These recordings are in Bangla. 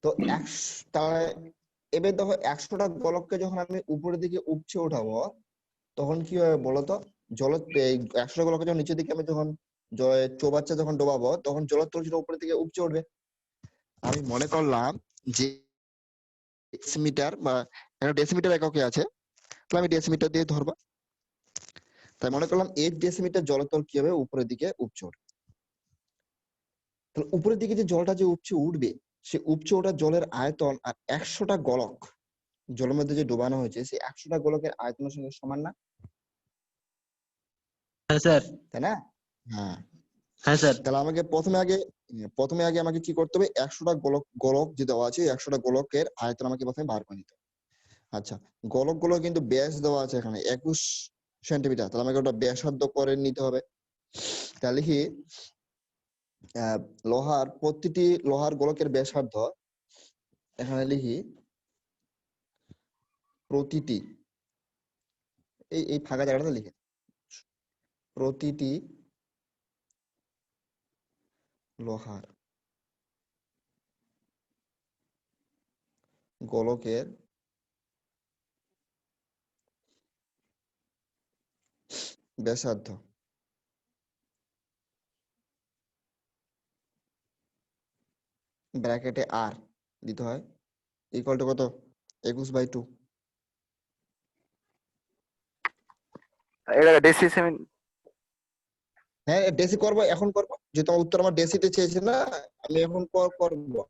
তো 100 তাহলে এবার দেখো 100টা গোলককে যখন আমি উপরের দিকে উপচে উঠাবো তখন কি হবে বলতো? জল 100টা গোলককে যখন নিচের দিকে আমি যখন চৌবাচ্চা যখন ডোবাবো তখন জলের তলটা উপরের দিকে উপচে উঠবে। আমি মনে করলাম যে ডেসিমিটার বা একটা ডেসিমিটার এককে আছে, তাহলে আমি ডেসিমিটার দিয়ে ধরবো। তাই মনে করলাম 8 ডেসিমিটার জলের তল কি হবে উপরের দিকে উপচে উঠবে। তাহলে উপরের দিকে যে জলটা যে উপচে উঠবে সে উপচে ওঠা জলের আয়তন আর 100টা গোলক জলের মধ্যে যে ডোবানো হয়েছে সেই 100টা গোলকের আয়তনের সঙ্গে সমান না? হ্যাঁ স্যার। তাই না? হ্যাঁ। হ্যাঁ স্যার। তাহলে আমাকে প্রথমে আগে আমাকে কি করতে হবে? 100টা গোলক যে দেওয়া আছে 100টা গোলকের আয়তন আমাকে প্রথমে বার করে নিতে হবে। আচ্ছা, গোলকগুলো কিন্তু ব্যাস দেওয়া আছে এখানে 21 সেন্টিমিটার, তাহলে আমাকে ওটা ব্যাসার্ধ করে নিতে হবে। তাহলে কি প্রতিটি লোহার গোলকের ব্যাসার্ধ এখানে লিখি প্রতিটি, এই ফাঁকা জায়গাটা লিখে প্রতিটি লোহার গোলকের ব্যাসার্ধ ব্র্যাকেটে আর দিতে হয় ইকুয়াল টু কত? 21/2। এটা ডেসি সেমি। হ্যাঁ ডেসি করবো, এখন করবো, যেহেতু আমার উত্তর আমার ডেসিতে চেয়েছে না, আমি এখন করবো।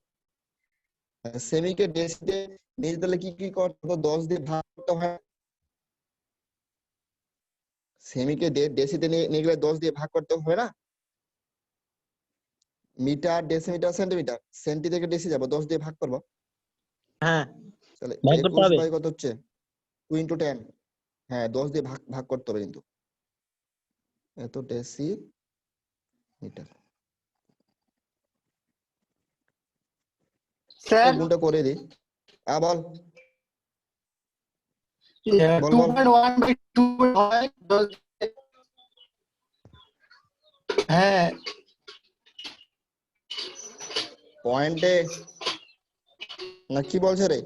সেমিকে ডেসিতে নিয়ে দিলে কি কি করতে হবে? 10 দিয়ে ভাগ করতে হয়। সেমিকে ডেসিতে নিয়ে গেলে 10 দিয়ে ভাগ করতে হবে না? মিটার ডেসিমিটার সেন্টিমিটার, সেন্টি থেকে ডেসি যাবো, 10 দিয়ে ভাগ করবো। হ্যাঁ তাহলে ভাগ করতে 21 হবে। বাই কত হচ্ছে? 2 × 10। হ্যাঁ 10 দিয়ে ভাগ করতে হবে কিন্তু। এত ডেসি মিটার স্যার গুণটা করে দিই। বল বল বল 2.1/2 হয় 10। হ্যাঁ পয়েন্টে না কি বলছে রে?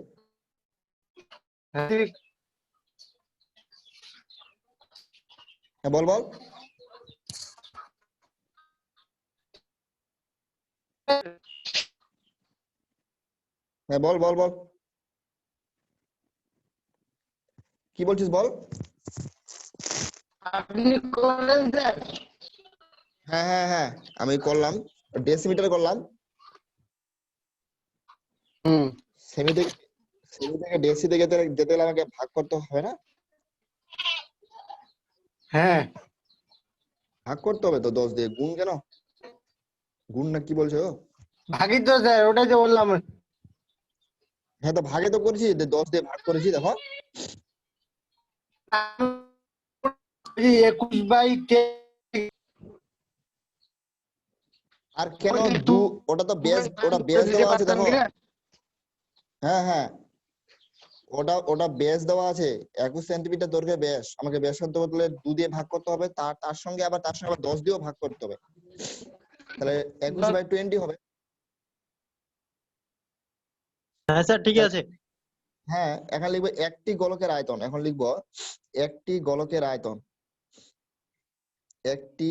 হ্যাঁ বল বল। হ্যাঁ বল বল বল কি বলছিস বল। আপনি করলেন স্যার? হ্যাঁ হ্যাঁ হ্যাঁ আমি করলাম, ডেসিমিটার করলাম। সেমি থেকে ডেসিতে যেতে গেলে আমাকে ভাগ করতে হবে না? হ্যাঁ ভাগ করতে হবে তো 10 দিয়ে। গুণ কেন? গুণ না কি বলছো? ভাগই তো স্যার, ওটাই তো বললাম। হ্যাঁ তো ভাগে তো করেছি, 10 দিয়ে ভাগ করেছি দেখো। 21/10। আর কেন ওটা তো বেস দেওয়া আছে দেখো। হ্যাঁ হ্যাঁ ওটা বেস দেওয়া আছে 21 সেন্টিমিটার দৈর্ঘ্যের ব্যাস, আমাকে ব্যাসার্ধ বদলে 2 দিয়ে ভাগ করতে হবে, তার সঙ্গে আবার 10 দিয়েও ভাগ করতে হবে, তাহলে 21/20 হবে। হ্যাঁ স্যার ঠিক আছে। হ্যাঁ এখন লিখবো একটি গোলকের আয়তন, এখন লিখবো একটি গোলকের আয়তন, একটি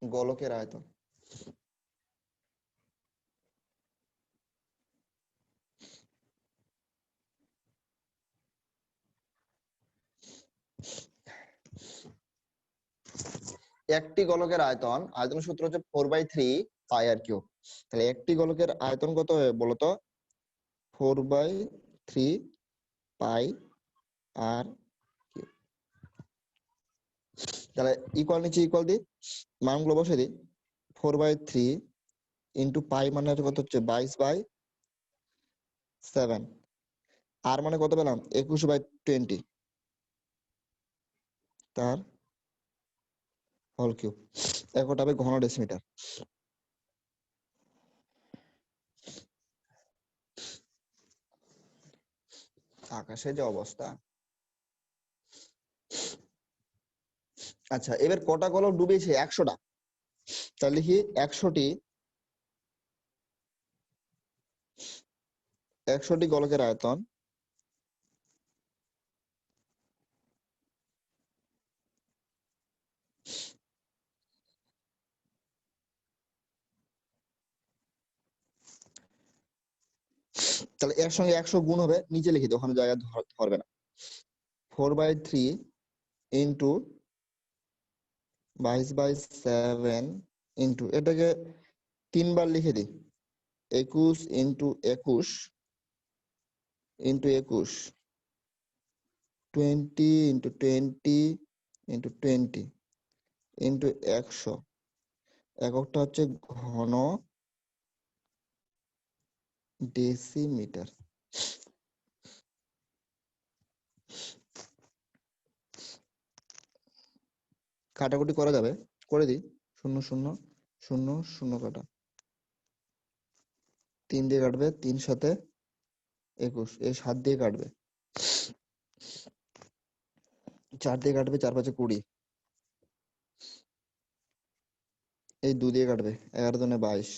গোলকের আয়তন। একটি গোলকের আয়তন সূত্র হচ্ছে 4/3 পাই আর কিউব। তাহলে একটি গোলকের আয়তন কত হবে বলতো? 4/3 পাই আর কিউব। তাহলে ইকুয়াল নিচে ইকুয়াল দিই, মানগুলো বসে দিই। 4/3 ইন্টু পাই মানে কত হচ্ছে? 22/7। আর মানে কত পেলাম? 21/20 তার হোল কিউব। এখন হবে ঘন ডেসিমিটার। আকাশে যে অবস্থা। আচ্ছা এবার কটা গোলক ডুবেছে? 100টা। তাহলে লিখি 100টি গোলকের আয়তন তাহলে এর সঙ্গে 100 গুণ হবে, নিচে লিখি, ওখানে জায়গা ধরবে না। 4/3 ইন্টু 22/7 ইন্টু, এটাকে 3 বার লিখে দিই, 21 into 21 into 21, 20 into 20 into 20 into 100। এককটা হচ্ছে ঘন ডেসিমিটার। কাটাকুটি করা যাবে, করে দিই। 0 0 0 0 কাটা, 3 দিয়ে কাটবে, 3 সাথে 21, এই 7 দিয়ে কাটবে, 4 দিয়ে কাটবে, 4 5 20, এই 2 দিয়ে কাটবে, 11 দুনে 22,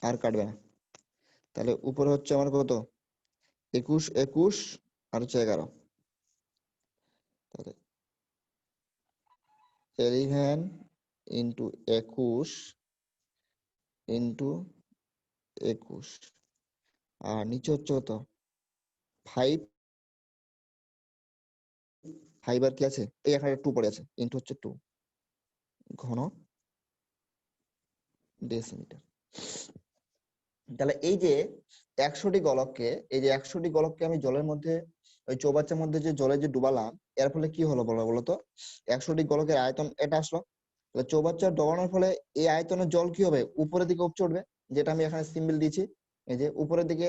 আর কাটবে না। তাহলে উপরে হচ্ছে আমার কত, 21 21 আর হচ্ছে 11। তাহলে 11 ইন্টু 21 ইন্টু 21, আর নিচে হচ্ছে কত, 5 5 আর কি আছে, এই এখানে 2 পড়ে আছে, ইন্টু হচ্ছে 2 ঘন ডেসিমিটার। তাহলে এই যে 100টি গোলককে, এই যে 100টি গোলককে আমি জলের মধ্যে, ওই চৌবাচ্চার মধ্যে যে জলে যে ডুবালাম, এর ফলে কি হলো বলতো, 100টি গোলকের আয়তন এটা আসলো। তাহলে চৌবাচ্চা ডোবানোর ফলে এই আয়তনের জল কি হবে, উপরের দিকে উপচে উঠবে, যেটা আমি এখানে সিম্বল দিয়েছি, এই যে উপরের দিকে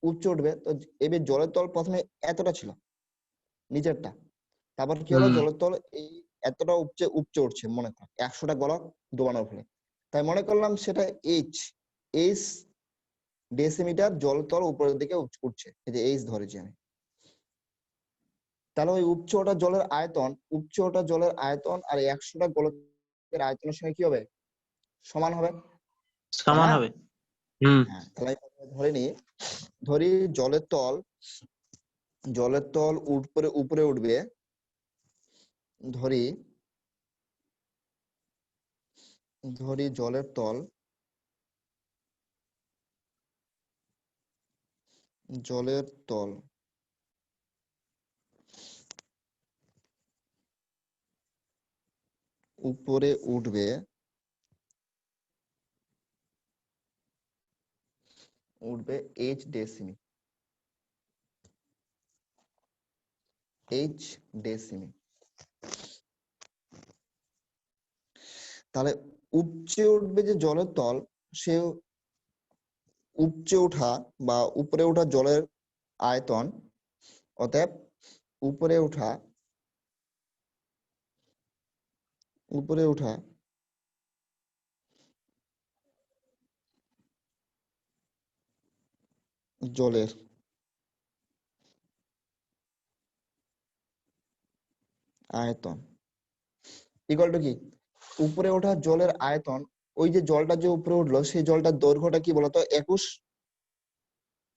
উপচে উঠবে। তো এবার জলের তল প্রথমে এতটা ছিল, নিচেরটা, তারপর কি হলো, জলের তল এই এতটা উপচে উপচে উঠছে, মনে কর 100টা গোলক ডোবানোর ফলে। তাই মনে করলাম সেটা এইচ ডেসিমিটার জলতল উপরের দিকে উঠছে, এই যে এইচ ধরেছি আমি। তাহলে ওই উপচে ওঠা জলের আয়তন আর 100টা গোলকের আয়তনের সঙ্গে কি হবে, সমান হবে, তাই সমান না? হবে। হ্যাঁ, তাহলে ধরি জলের তল উপরে উঠবে, ধরি জলের তল উপরে উঠবে এইচ ডেসিমি। তাহলে উপচে উঠবে যে জলের তল, সে উপচে ওঠা বা উপরে ওঠা জলের আয়তন, অতএব উপরে ওঠা জলের আয়তন ইকুয়াল টু কি, উপরে ওঠা জলের আয়তন, ওই যে জলটা যে উপরে উঠলো, সেই জলটার দৈর্ঘ্যটা কি বলতো,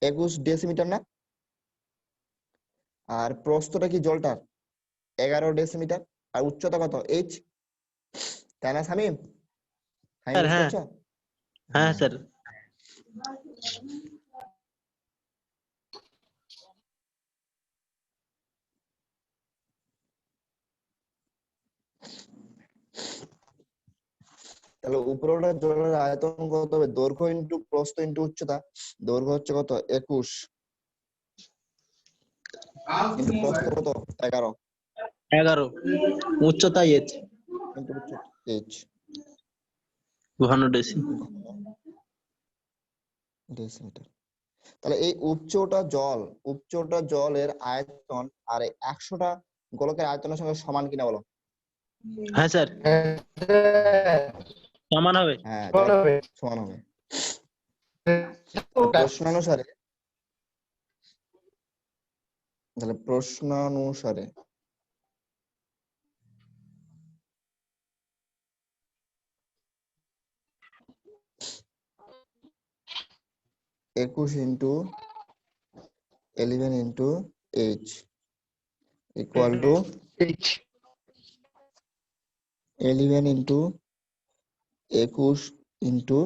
21 ডেসিমিটার না? আর প্রস্থটা কি জলটার, 11 ডেসিমিটার। আর উচ্চতা কত, এইচ, তাই না শামীম? স্যার বুঝতে হ্যাঁ, পারছো? হ্যাঁ স্যার। তাহলে উপরে ওঠা জলের আয়তন কত হবে, দৈর্ঘ্য ইন্টু প্রস্থ ইন্টু উচ্চতা। দৈর্ঘ্য হচ্ছে কত, 21 ইন্টু প্রস্থ কত, 11 11, উচ্চতা এইচ, ইন্টু উচ্চতা এইচ ঘন ডেসি। ডেসিমিটার। তাহলে এই উপচে ওঠা জলের আয়তন আর 100টা গোলকের আয়তনের সঙ্গে সমান কিনা বলো? হ্যাঁ স্যার, সমান হবে। হ্যাঁ, সমান হবে। সমান হবে। প্রশ্নানুসারে 21 into 11 into h equal to 11 into 21 into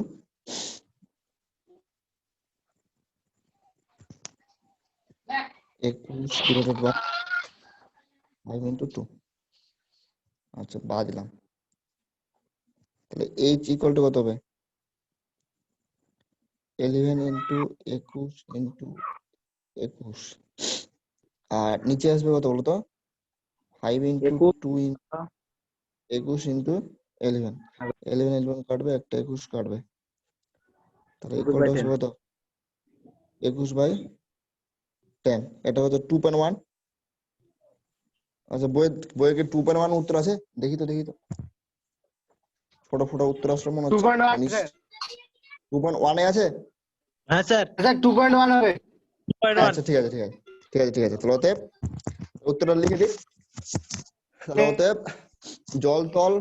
21 divided by 5 into 2। আচ্ছা বাজলাম, তাহলে h ইকুয়াল টু কত হবে? 11 ইন্টু 21 ইন্টু 21, আর নিচে আসবে কত বলতো? 5 ইন্টু 2 ইন্টু 21 ইন্টু 11, 11 কাটবে, একটা 21 কাটবে, তাহলে ইকুয়াল টু কত? 21 বাই 10, এটা হচ্ছে 2.1। আচ্ছা বইয়ে কি 2.1 উত্তর আছে? দেখি তো ফটো উত্তর আসলে মনে হচ্ছে 2.1 স্যার। 2.1 এ আছে। হ্যাঁ স্যার, স্যার 2.1 হবে। 2.1। আচ্ছা ঠিক আছে তাহলে অতএব উত্তরটা লিখে দিই। তাহলে অতএব জল তল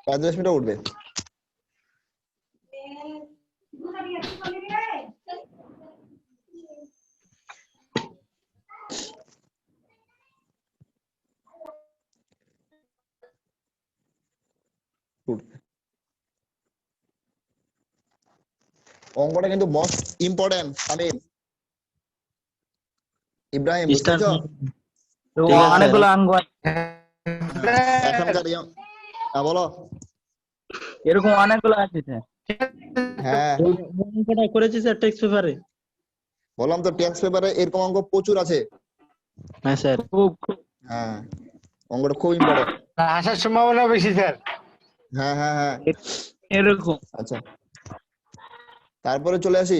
45 মিটার উঠবে। অঙ্কটা কিন্তু মোস্ট ইম্পর্টেন্ট। আমি ইব্রাহিম বুঝতে স্টার পারছো? ঠিক আছে স্যার। অনেকগুলো অঙ্ক আছে। এখনকার বলো। এরকম অনেকগুলো আছে স্যার। হ্যাঁ এই অঙ্কটা করেছি স্যার টেক্সট পেপারে। বললাম তো, টেক্সট পেপারে এরকম অঙ্ক প্রচুর আছে। হ্যাঁ স্যার। খুব হ্যাঁ অঙ্কটা খুব ইম্পর্টেন্ট। আসার সম্ভাবনা বেশি স্যার। হ্যাঁ এরকম। আচ্ছা তারপরে চলে আসি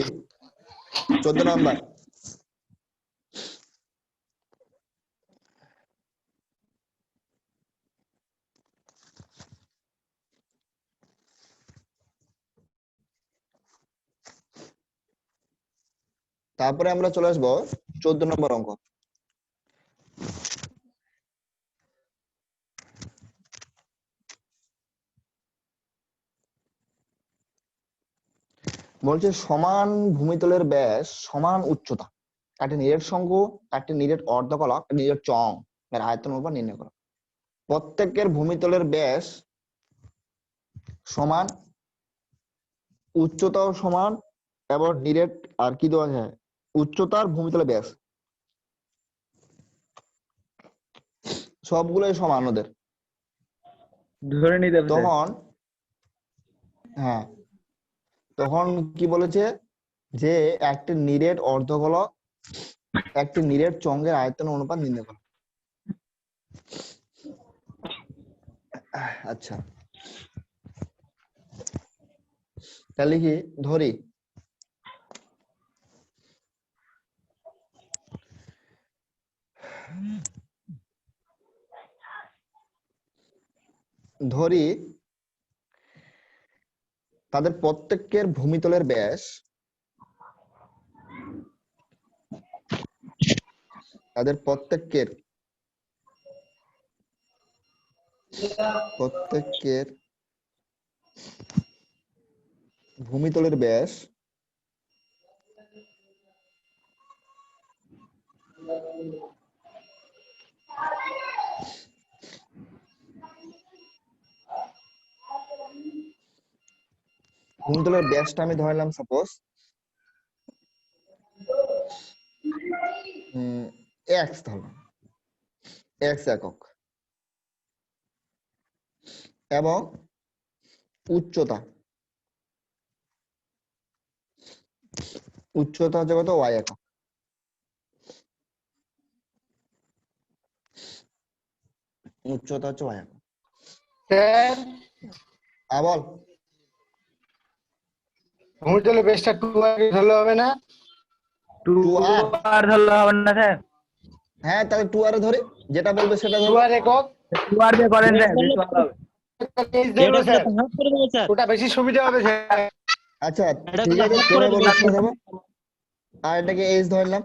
14 নাম্বার। তারপরে আমরা চলে আসবো 14 নম্বর অঙ্ক। বলছে সমান ভূমিতলের ব্যাস সমান উচ্চতা, কাঠে নিরেট শঙ্কু, কাঠে নিরেট অর্ধকলক, নিরেট চং এর আয়তন উপর নির্ণয় করো। প্রত্যেকের ভূমিতলের ব্যাস সমান, উচ্চতাও সমান, এবং নিরেট আর কি দেওয়া যায়, উচ্চতার ভূমিতলের ব্যাস সবগুলোই সমান ওদের। ধরে নিতে হবে স্যার। তখন হ্যাঁ তখন কি বলেছে যে একটি নিরেট অর্ধগোলক একটি নিরেট চঙ্গের আয়তন অনুপাত নির্ণয় করো। আচ্ছা তাহলে কি ধরি, তাদের প্রত্যেকের ভূমিতলের ব্যাস প্রত্যেকের ভূমিতলের ব্যাস ভূমিতলের ব্যাসটা আমি ধরলাম সাপোজ এক্স, ধরলাম এক্স একক, এবং উচ্চতা হচ্ছে কত, ওয়াই একক। উচ্চতা হচ্ছে ওয়াই একক। স্যার বল। ভূমিতলের বেসটা 2 ধরলে হবে না? 2 আর আর ধরলে হবে না স্যার। হ্যাঁ তাহলে 2 আরে ধরে যেটা বলবে সেটা 2 ধরবো। আর একক। 2 আর দিয়ে করেন স্যার, বেশি ভালো হবে। এইচ ধরবো স্যার, ভাগ করে দেবো স্যার। ওটা বেশি সুবিধা হবে স্যার। আচ্ছা এটাকে ঠিক আছে, ভাগ করে যেভাবে বলবো দেবো। সেটা ধরবো। আর এটাকে এইচ ধরলাম।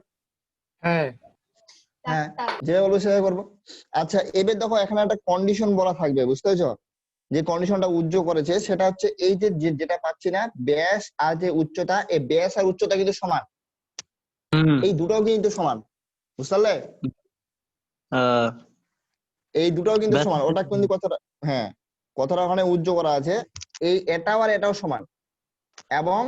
হ্যাঁ হ্যাঁ যেভাবে বলবো সেভাবে করবো। আচ্ছা এবার দেখো এখানে একটা কন্ডিশন বলা থাকবে, বুঝতে পেরেছো? যে কন্ডিশনটা উজ্জ করেছে সেটা হচ্ছে এই যে যেটা পাচ্ছি না, ব্যাস আর যে উচ্চতা, এই ব্যাস আর উচ্চতা কিন্তু সমান, হুম এই দুটাও কিন্তু সমান, বুঝতে পারলে? আহ, এই দুটাও কিন্তু ব্যাস সমান, ওটা কিন্তু কথাটা, হ্যাঁ কথাটা ওখানে উজ্জ করা আছে, এই এটাও আর এটাও সমান। এবং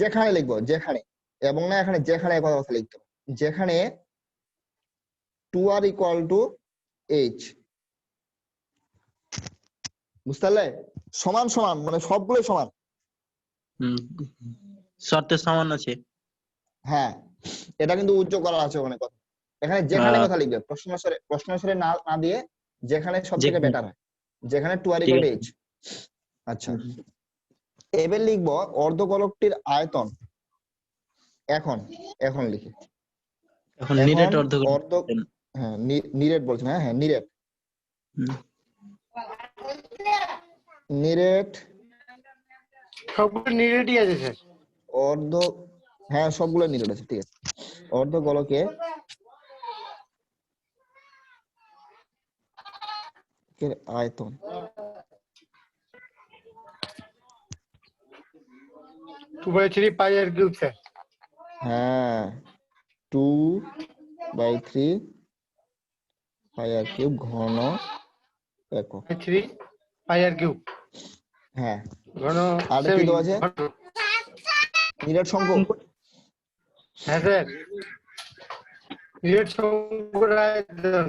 যেখানে লিখবো, যেখানে, এবং না এখানে যেখানে কথা লিখতে হবে, যেখানে 2r = h, বুঝতে পারলে? সমান সমান মানে সবগুলোই সমান। হুম শর্তে সমান আছে। হ্যাঁ, এটা কিন্তু উজ্জ করা আছে ওখানে কথা। এখানে যেখানে আহ, কথা লিখবে, প্রশ্ন না না দিয়ে যেখানে সব থেকে যেখানে, বেটার হয়, যেখানে 2r ঠিক = আছে। h। আচ্ছা, হুম, এবার লিখবো অর্ধগোলকটির আয়তন। এখন এখন লিখি, এখন এখন নিরেট অর্ধ অর্ধ, হ্যাঁ নিরেট বলছেন, হ্যাঁ হ্যাঁ নিরেট, নিরেট সবগুলো নিরেটই আছে স্যার। অর্ধ, হ্যাঁ সবগুলো নিরেট আছে, ঠিক আছে। অর্ধগোলকে আয়তন, 2/3 πr³ স্যার। হ্যাঁ 2/3 πr³ ঘন একক। 3πr³। হ্যাঁ, ঘন আর কি সেমি দেওয়া আছে? ঘন। নিরেট শঙ্কু, হ্যাঁ স্যার, নিরেট শঙ্কুর আয়তন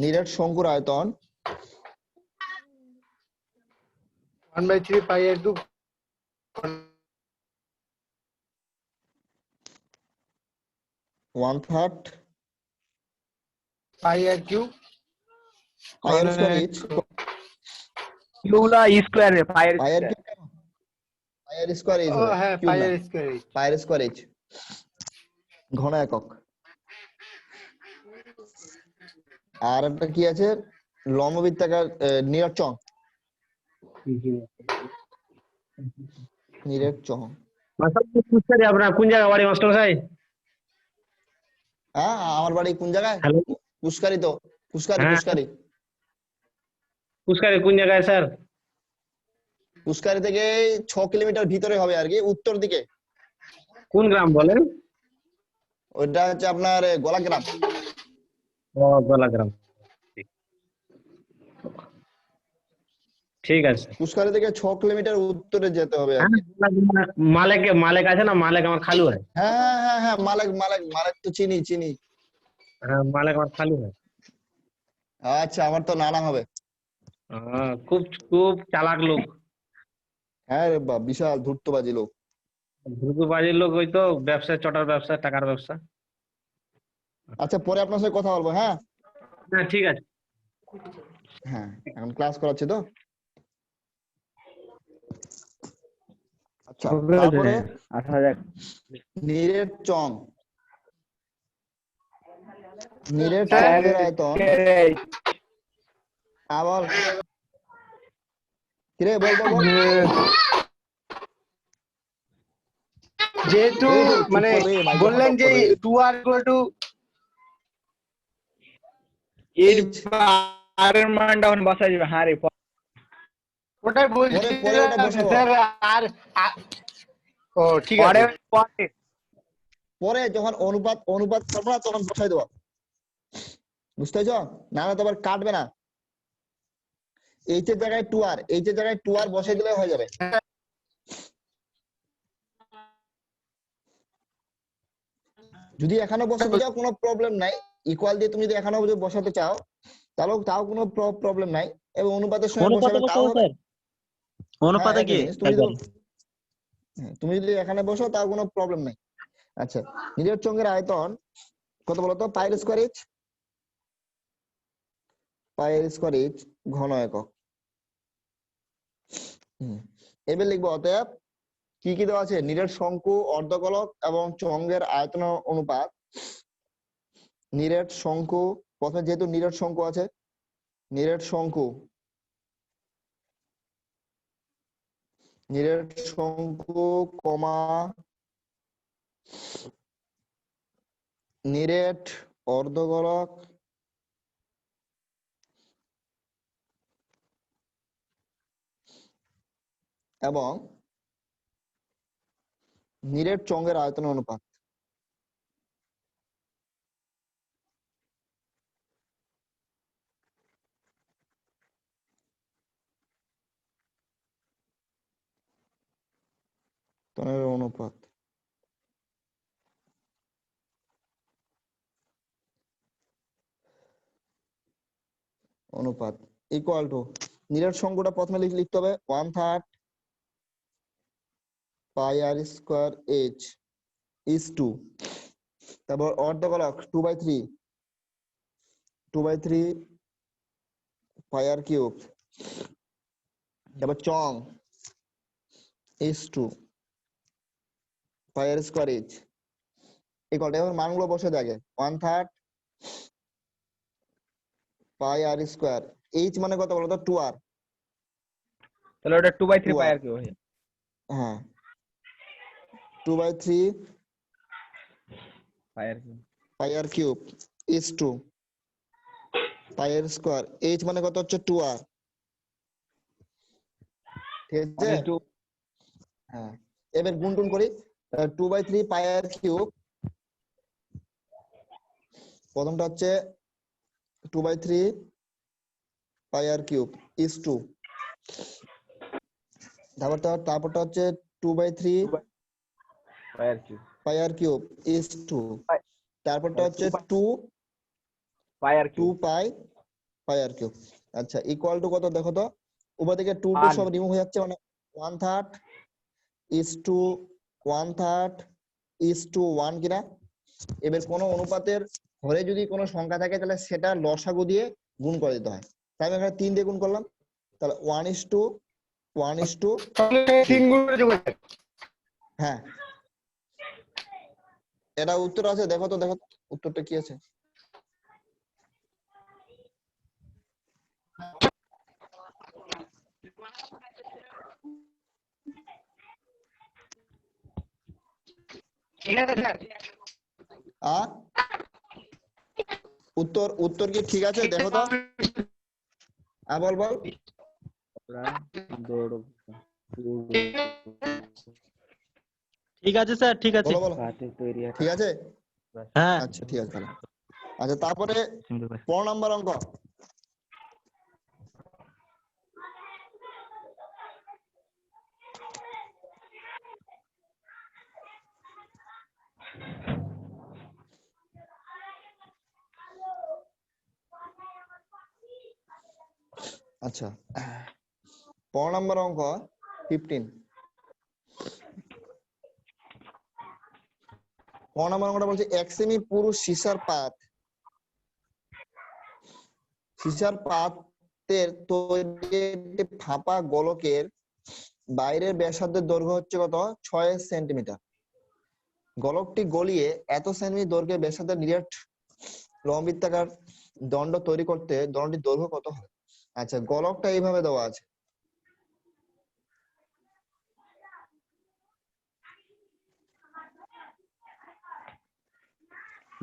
নিরেট শঙ্কুর আয়তন 1/3πr³। 1/3 πr³ πr² কিউগুলা স্কোয়ার পায়ের পায়ের কিউব কেন? পায়ের স্কোয়ার এইচ ও হবে, হ্যাঁ, কিউব না, πr²। পায়ের স্কোয়ার এইচ, ঘন একক। আর একটা কি আছে, লম্ববৃত্তাকার নিরেট চং, নিরেট চং। আপনার কোন জায়গা বাড়ি মাস্টার মশাই? হ্যাঁ আমার বাড়ি কোন জায়গায়? হ্যালো, পুষ্কারি তো, পুষ্কারি হ্যাঁ পুষ্কারি। পুষ্কারে কোন জায়গায় স্যার? পুষ্কারি থেকে 6 কিলোমিটার ভিতরে হবে আর কি, উত্তর দিকে। কোন গ্রাম বলেন? ওইটা হচ্ছে আপনার গোলাগ্রাম। ও গলা গ্রাম, ঠিক আছে। পুষ্কারি থেকে 6 কিলোমিটার উত্তরে যেতে হবে আর হ্যাঁ, কি। মালেক মালেক আছে না, মালেক আমার খালু হয়। হ্যাঁ হ্যাঁ হ্যাঁ, মালিক মালিক মালিক তো চিনি চিনি। হ্যাঁ, মালেক আমার খালু হয়। আচ্ছা, আমার তো নানা হবে। খুব খুব চালাক লোক, হ্যাঁ রে বাপ, বিশাল ধূর্তবাজি লোক। দ্রুতবাজির লোক, ওই তো ব্যবসা, চটার ব্যবসা, টাকার ব্যবসা। আচ্ছা, পরে আপনার সাথে কথা বলবো, হ্যাঁ। হ্যাঁ ঠিক আছে। হ্যাঁ, এখন ক্লাস করাচ্ছি তো। আচ্ছা, তারপরে আসা যাক। নিরেট চং, নিরেট স্যার, চঙের আয়তন, বল কিরে, বল বল বল। যেহেতু এই চুপ মানে কর রে, মাইক্রোফোনটা বললেন অফ যে কর রে। 2r = এর আর এর মানটা এখন বসাই যাবে। হ্যাঁ রে, ওটাই পরে পরে ওটা বলছিলাম বসাবো, স্যার। আর ও ঠিক পরে আছে। পরে পরে যখন অনুপাত অনুপাত করবো না তখন বসাই দেবো, বুঝতে পেরেছ? না না তো আবার কাটবে না। এইচ এর জায়গায় 2r, এইচ এর জায়গায় 2r বসাই দিলে হয়ে যাবে। যদি এখানে বসাতে চাও কোনো প্রবলেম নাই, ইকুয়াল দিয়ে তুমি যদি এখানে যদি বসাতে চাও তাহলে তাও কোনো প্রবলেম নাই, এবং অনুপাতের সময় অনুপাতে বসাবে তাও বসাবো হবে। স্যার, হ্যাঁ অনুপাতে একই কি জিনিস, তুমি যদি, একবার? হ্যাঁ, তুমি যদি এখানে বসো তাও কোনো প্রবলেম নাই। আচ্ছা, নিরেট চঙ্গের আয়তন কত বলতো? পায়ের স্কোয়ার এইচ, পায়ের স্কোয়ার এইচ ঘন একক। এবার লিখবো অতএব কি কি দেওয়া আছে, নিরেট শঙ্কু, অর্ধগোলক এবং চঙ্গের আয়তন অনুপাত। নিরেট শঙ্কু, প্রথমে যেহেতু নিরেট শঙ্কু আছে, নিরেট শঙ্কু, নিরেট শঙ্কু কমা নিরেট অর্ধগোলক এবং নীরের চঙ্গের আয়তনের অনুপাত। অনুপাত অনুপাত ইকুয়াল টু নীরের সঙ্গটা প্রথমে লিখতে হবে 1/3 pi r square h is to, তারপর অর্ধগোলক 2/3 পাই আর কিউব, তারপর চং is two pi r square h equal to, এবার মানগুলো বসে থাকে 1/3 পাই আর স্কোয়ার এইচ মানে কত বলতো 2r, তাহলে ওটা 2/3 2r পাই আর কি হয়। হ্যাঁ 2/3 পাই আর কি pi r cube is two pi r square H মানে কত হচ্ছে 2r, ঠিক আছে? 1:2 হ্যাঁ এবার গুণটুন করি 2/3 পাই আর কিউব, প্রথমটা হচ্ছে 2/3 pi r cube is two, তারপরটা হচ্ছে 2/3 পাই আর কি pi r cube is two, তারপরটা হচ্ছে 2 পাই আর কি 2 পাই পাই আর কিউব। আচ্ছা ইকুয়াল টু কত দেখো তো, উপর থেকে 2 1 সব রিমুভ হয়ে যাচ্ছে, মানে 1/3 ইজ টু 1/3 ইজ টু 1 কিনা। এবার কোন অনুপাতের হরে যদি কোনো সংখ্যা থাকে তাহলে সেটা লসাগু দিয়ে গুণ করে দিতে হয়, তাই আমি এখানে 3 দিয়ে গুণ করলাম, তাহলে 1:1:1 তাহলে 3 গুণ করে যোগ হয়ে যাবে। হ্যাঁ এটা উত্তর আছে, দেখো তো উত্তরটা কি আছে। ঠিক আছে স্যার? আ উত্তর কি ঠিক আছে দেখো তো, বল ঠিক আছে স্যার, ঠিক আছে। বলো ঠিক আছে, হ্যাঁ আচ্ছা ঠিক আছে তাহলে। আচ্ছা তারপরে 15 নাম্বার অঙ্ক। আচ্ছা 15 নাম্বার অঙ্ক 15। 15 নাম্বার অঙ্কটা বলছে 1 সেমি পুরু সীসার পাতের তৈরি একটি ফাঁপা গোলকের বাইরের ব্যাসার্ধের দৈর্ঘ্য হচ্ছে কত 6 সেন্টিমিটার। গোলকটি গলিয়ে এত সেমি দৈর্ঘ্যের ব্যাসার্ধের নিরেট লম্ববৃত্তাকার দণ্ড তৈরি করতে দণ্ডটির দৈর্ঘ্য কত হয়? আচ্ছা গোলকটা এইভাবে দেওয়া আছে,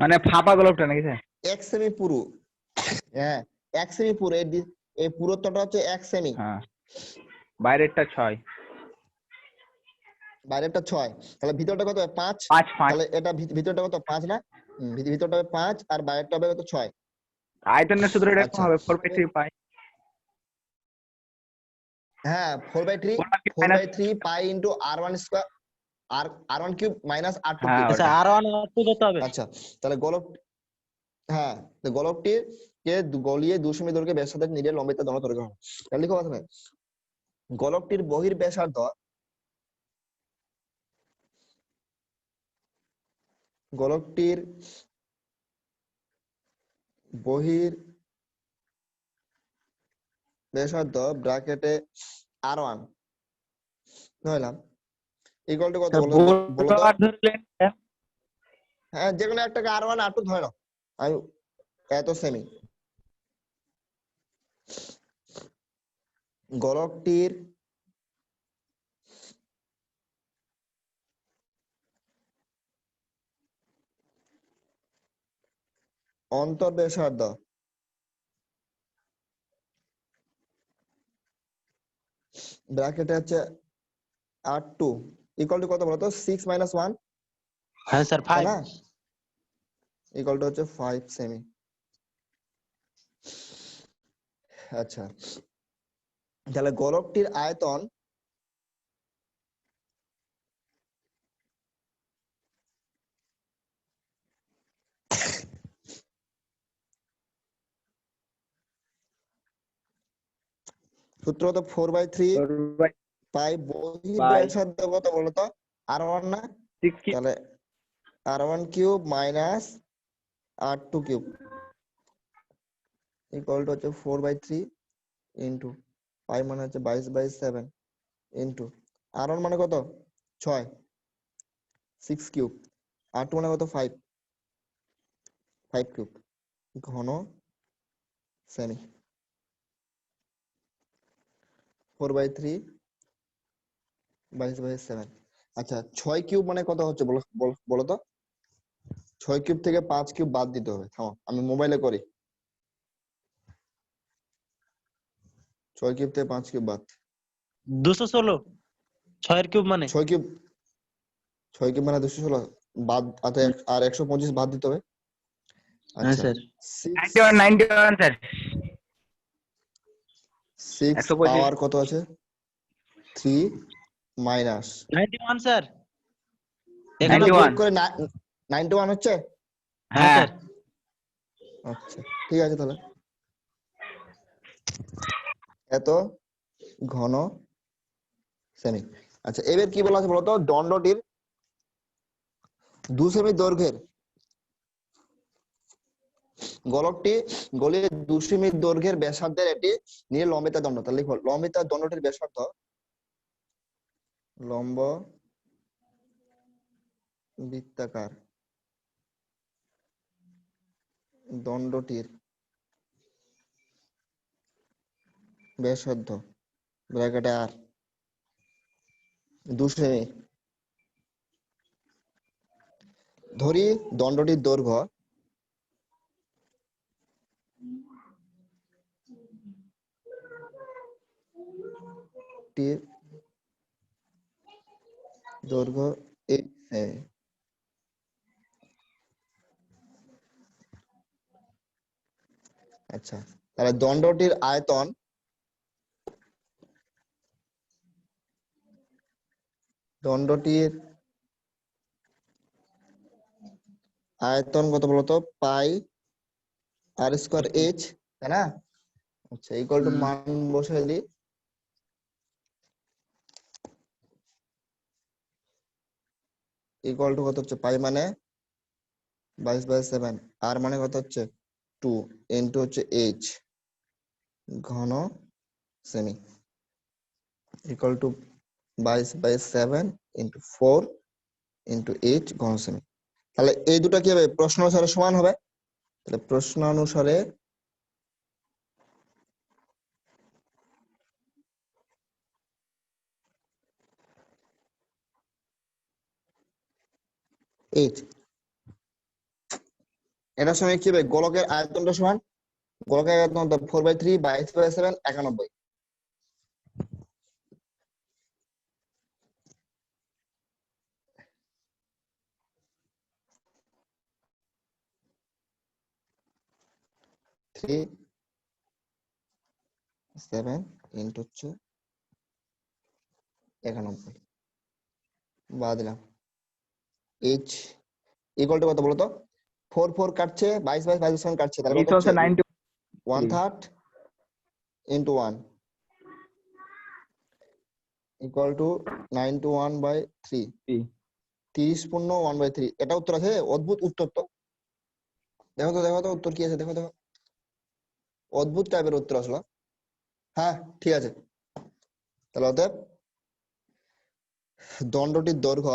মানে ফাঁপা গোলকটা নাকি স্যার? 1 সেমি পুরু, হ্যাঁ 1 সেমি পুরু, এই পুরুত্বটা হচ্ছে 1 সেমি, হ্যাঁ বাইরেরটা 6 বাইরেটা 6, তাহলে ভিতরটা কত 5, 5 তাহলে এটা ভিতরটা কত 5 না, ভিতরটা হবে 5 আর বাইরেটা হবে কত 6। আয়তনের সূত্র এটা আচ্ছা হবে 4/3 পাই হ্যাঁ 4/3 পাই into r1 square r1 cube minus r2 হ্যাঁ কিউব। আচ্ছা ওটা আর ওয়ান আর টু ধরতে হবে। আচ্ছা তাহলে হ্যাঁ তো গোলকটির কে গলিয়ে 2 সেমি দৈর্ঘ্যে ব্যাসার্ধের নিরেট লম্বিতা দণ্ড তৈরি করা হয়। তাহলে লিখো প্রথমে গোলকটির বহির্ব্যাসার্ধ গোলকটির বহির্ব্যাসার্ধ ব্র্যাকেটে r1 ধরলাম ইকুয়াল টু কত বলো তো। আর ধরলেন হ্যাঁ যেকোনো একটাকে r1 r2 ধরে নাও, আমি এত সেমি। গোলকটির অন্তর্ব্যাসার্ধ ব্র্যাকেটে হচ্ছে আর 2 ইকুয়াল টু কত বলতো 6 মাইনাস 1 হ্যাঁ স্যার তাই 5 না ইকুয়াল টু হচ্ছে 5 সেমি। আচ্ছা তাহলে গোলকটির আয়তন সূত্র তো 4/3 পাই বহির By ব্যাসার্ধ কত বলতো r1 না 6 কি তাহলে r1 cube minus r2 cube equal to হচ্ছে 4/3 ইন্টু পাই মানে হচ্ছে 22/7 ইন্টু r1 মানে কত 6 6 কিউব r2 মানে কত 5 5 কিউব ঘন সেমি 4/3 22/7। আচ্ছা 6 কিউব মানে কত হচ্ছে বলো তো 6 কিউব থেকে 5 কিউব বাদ দিতে হবে থামো আমি মোবাইলে করি 6 কিউব থেকে 5 কিউব বাদ 216 6 এর কিউব মানে 6 কিউব 6 কিউব মানে 216 বাদ আর 125 বাদ দিতে হবে হ্যাঁ আচ্ছা স্যার 91 স্যার 6 125 পাওয়ার কত আছে 3 মাইনাস 91 স্যার দুটো 91 যোগ করে 91 হচ্ছে হ্যাঁ হ্যাঁ স্যার আচ্ছা ঠিক আছে তাহলে এত ঘন সেমি। আচ্ছা এবার কি বলা আছে বলতো দণ্ডটির 2 সেমি দৈর্ঘ্যের গোলকটি গলির 2 সেমি দৈর্ঘ্যের ব্যাসার্ধের এটি নিয়ে লম্বিতা দণ্ড তাহলে লিখো লম্বিতা দণ্ডটির ব্যাসার্ধ লম্ব বৃত্তাকার দণ্ডটির ব্যাসার্ধ ব্র্যাকেটে আর 2 সেমি ধরি দণ্ডটির দৈর্ঘ্য দৈর্ঘ্য 8 সেমি আচ্ছা তাহলে দণ্ডটির আয়তন কত বলতো পাই আর স্কয়ার এইচ তাই না আচ্ছা ইকুয়াল টু মান বসাই দিই ইকুয়াল টু কত হচ্ছে পাই মানে 22/7 আর মানে কত হচ্ছে 2 ইনটু হচ্ছে এইচ ঘন semi equal to 22/7 into 4 into H ঘন সেমি। তাহলে এই দুটো কি হবে প্রশ্ন অনুসারে সমান হবে তাহলে প্রশ্ন অনুসারে এইচ এটার সঙ্গে কি হবে গোলকের আয়তনটা সমান গোলকের আয়তন 4/3 22/7 91 3 7 ইনটু হচ্ছে 91 বাদ দিলাম এইচ ইকুয়াল টু কত বলতো 4 4 কাটছে 22/7 কাটছে তাহলে এইচ কত হচ্ছে হচ্ছে 90 1/3 ইনটু 1 ইকুয়াল টু 91/3 30 পূর্ণ 1/3 এটা উত্তর আছে অদ্ভুত উত্তর তো দেখো তো উত্তর কি আছে দেখো অদ্ভুত টাইপের উত্তর আসলো হ্যাঁ ঠিক আছে তাহলে অতএব দণ্ডটির দৈর্ঘ্য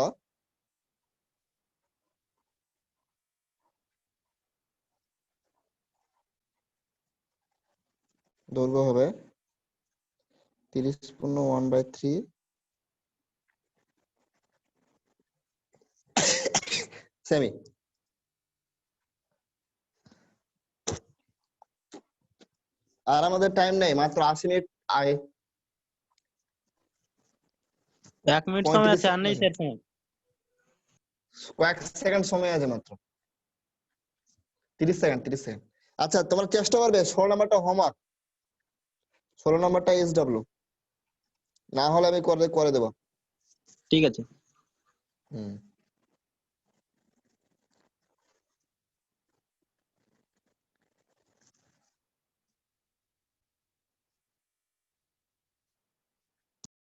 হবে 30 পূর্ণ 1/3 সেমি। আর আমাদের টাইম নেই মাত্র 80 মিনিট আগে 1 মিনিট সময় আছে, আর নেই 35 স্যার সময়। কয়েক সেকেন্ড সময় আছে মাত্র, 30 সেকেন্ড। আচ্ছা তোমরা চেষ্টা করবে 16 নাম্বারটা হোমওয়ার্ক, 16 নাম্বারটা SW, না হলে আমি করে দেবো। ঠিক আছে। হুম।